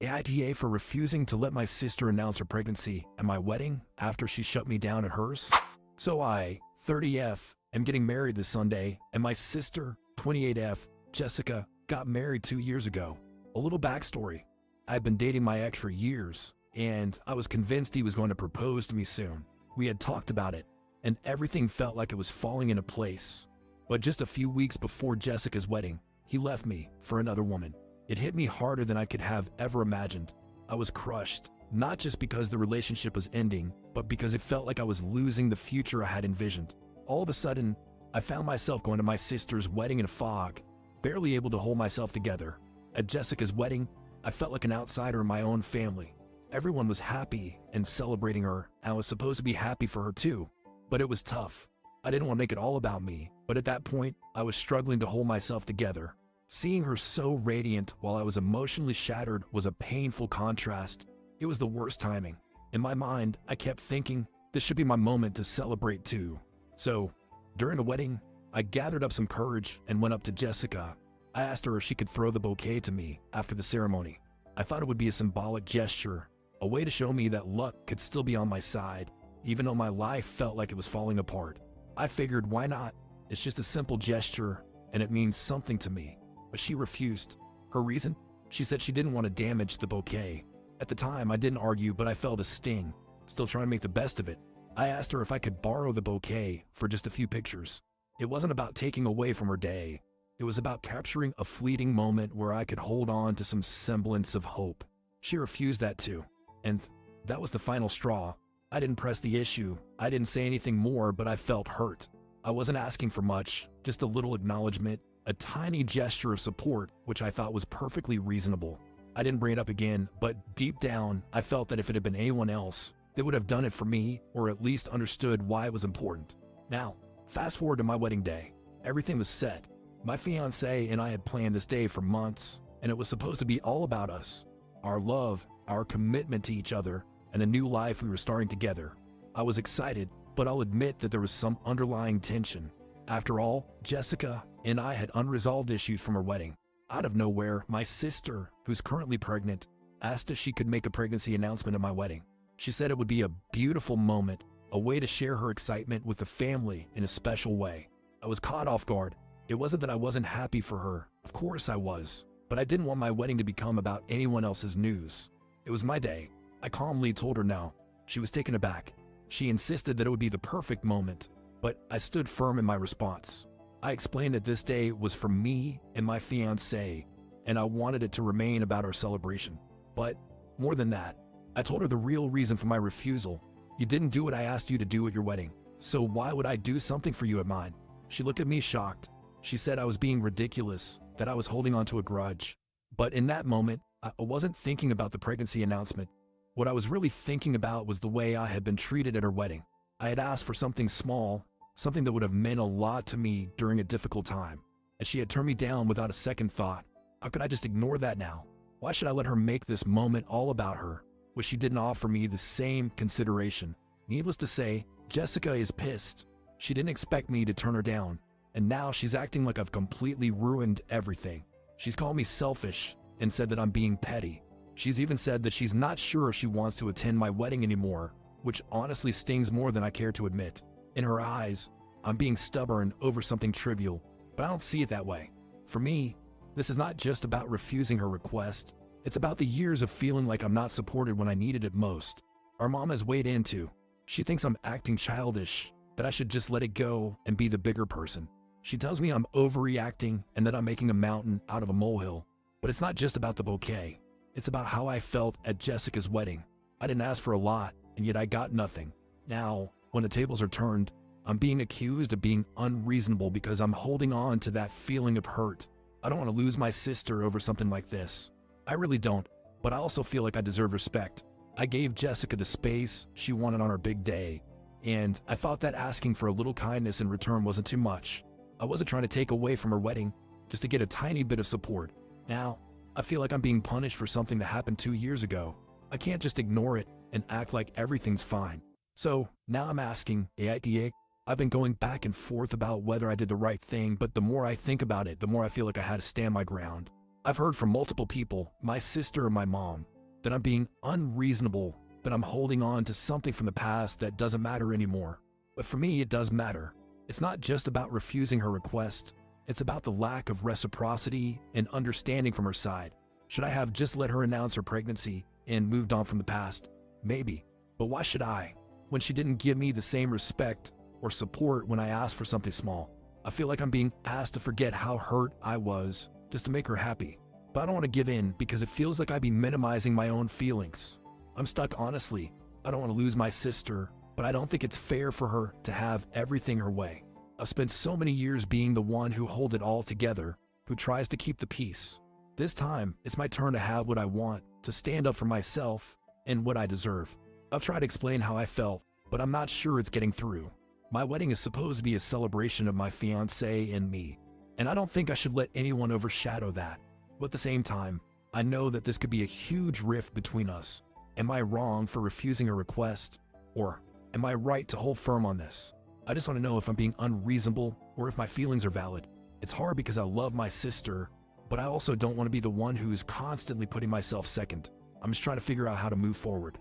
AITA for refusing to let my sister announce her pregnancy at my wedding after she shut me down at hers. So I, 30F, am getting married this Sunday, and my sister, 28F, Jessica, got married 2 years ago. A little backstory. I've been dating my ex for years, and I was convinced he was going to propose to me soon. We had talked about it, and everything felt like it was falling into place. But just a few weeks before Jessica's wedding, he left me for another woman. It hit me harder than I could have ever imagined. I was crushed, not just because the relationship was ending, but because it felt like I was losing the future I had envisioned. All of a sudden, I found myself going to my sister's wedding in a fog, barely able to hold myself together. At Jessica's wedding, I felt like an outsider in my own family. Everyone was happy and celebrating her, and I was supposed to be happy for her too. But it was tough. I didn't want to make it all about me, but at that point, I was struggling to hold myself together. Seeing her so radiant while I was emotionally shattered was a painful contrast. It was the worst timing. In my mind, I kept thinking, this should be my moment to celebrate too. So, during the wedding, I gathered up some courage and went up to Jessica. I asked her if she could throw the bouquet to me after the ceremony. I thought it would be a symbolic gesture, a way to show me that luck could still be on my side, even though my life felt like it was falling apart. I figured, why not? It's just a simple gesture, and it means something to me. But she refused. Her reason? She said she didn't want to damage the bouquet. At the time, I didn't argue, but I felt a sting, still trying to make the best of it. I asked her if I could borrow the bouquet for just a few pictures. It wasn't about taking away from her day. It was about capturing a fleeting moment where I could hold on to some semblance of hope. She refused that too. And that was the final straw. I didn't press the issue. I didn't say anything more, but I felt hurt. I wasn't asking for much, just a little acknowledgement, a tiny gesture of support, which I thought was perfectly reasonable. I didn't bring it up again, but deep down, I felt that if it had been anyone else, they would have done it for me, or at least understood why it was important. Now, fast forward to my wedding day. Everything was set. My fiancé and I had planned this day for months, and it was supposed to be all about us, our love, our commitment to each other, and a new life we were starting together. I was excited, but I'll admit that there was some underlying tension. After all, Jessica and I had unresolved issues from our wedding. Out of nowhere, my sister, who's currently pregnant, asked if she could make a pregnancy announcement at my wedding. She said it would be a beautiful moment, a way to share her excitement with the family in a special way. I was caught off guard. It wasn't that I wasn't happy for her. Of course I was. But I didn't want my wedding to become about anyone else's news. It was my day. I calmly told her no. She was taken aback. She insisted that it would be the perfect moment, but I stood firm in my response. I explained that this day was for me and my fiancé, and I wanted it to remain about our celebration. But more than that, I told her the real reason for my refusal. You didn't do what I asked you to do at your wedding, so why would I do something for you at mine? She looked at me shocked. She said I was being ridiculous, that I was holding on to a grudge. But in that moment, I wasn't thinking about the pregnancy announcement. What I was really thinking about was the way I had been treated at her wedding. I had asked for something small, something that would have meant a lot to me during a difficult time, and she had turned me down without a second thought. How could I just ignore that now? Why should I let her make this moment all about her, when she didn't offer me the same consideration? Needless to say, Jessica is pissed. She didn't expect me to turn her down, and now she's acting like I've completely ruined everything. She's called me selfish and said that I'm being petty. She's even said that she's not sure if she wants to attend my wedding anymore, which honestly stings more than I care to admit. In her eyes, I'm being stubborn over something trivial, but I don't see it that way. For me, this is not just about refusing her request. It's about the years of feeling like I'm not supported when I needed it most. Our mom has weighed in too. She thinks I'm acting childish, that I should just let it go and be the bigger person. She tells me I'm overreacting and that I'm making a mountain out of a molehill. But it's not just about the bouquet. It's about how I felt at Jessica's wedding. I didn't ask for a lot, and yet I got nothing. Now, when the tables are turned, I'm being accused of being unreasonable because I'm holding on to that feeling of hurt. I don't want to lose my sister over something like this. I really don't, but I also feel like I deserve respect. I gave Jessica the space she wanted on her big day, and I thought that asking for a little kindness in return wasn't too much. I wasn't trying to take away from her wedding, just to get a tiny bit of support. Now, I feel like I'm being punished for something that happened 2 years ago. I can't just ignore it and act like everything's fine. So now I'm asking, AITA, I've been going back and forth about whether I did the right thing, but the more I think about it, the more I feel like I had to stand my ground. I've heard from multiple people, my sister and my mom, that I'm being unreasonable, that I'm holding on to something from the past that doesn't matter anymore. But for me, it does matter. It's not just about refusing her request. It's about the lack of reciprocity and understanding from her side. Should I have just let her announce her pregnancy and moved on from the past? Maybe. But why should I? When she didn't give me the same respect or support when I asked for something small. I feel like I'm being asked to forget how hurt I was just to make her happy. But I don't want to give in because it feels like I'd be minimizing my own feelings. I'm stuck honestly. I don't want to lose my sister, but I don't think it's fair for her to have everything her way. I've spent so many years being the one who holds it all together, who tries to keep the peace. This time, it's my turn to have what I want, to stand up for myself and what I deserve. I've tried to explain how I felt, but I'm not sure it's getting through. My wedding is supposed to be a celebration of my fiancé and me, and I don't think I should let anyone overshadow that. But at the same time, I know that this could be a huge rift between us. Am I wrong for refusing her request? Or am I right to hold firm on this? I just want to know if I'm being unreasonable or if my feelings are valid. It's hard because I love my sister, but I also don't want to be the one who's constantly putting myself second. I'm just trying to figure out how to move forward.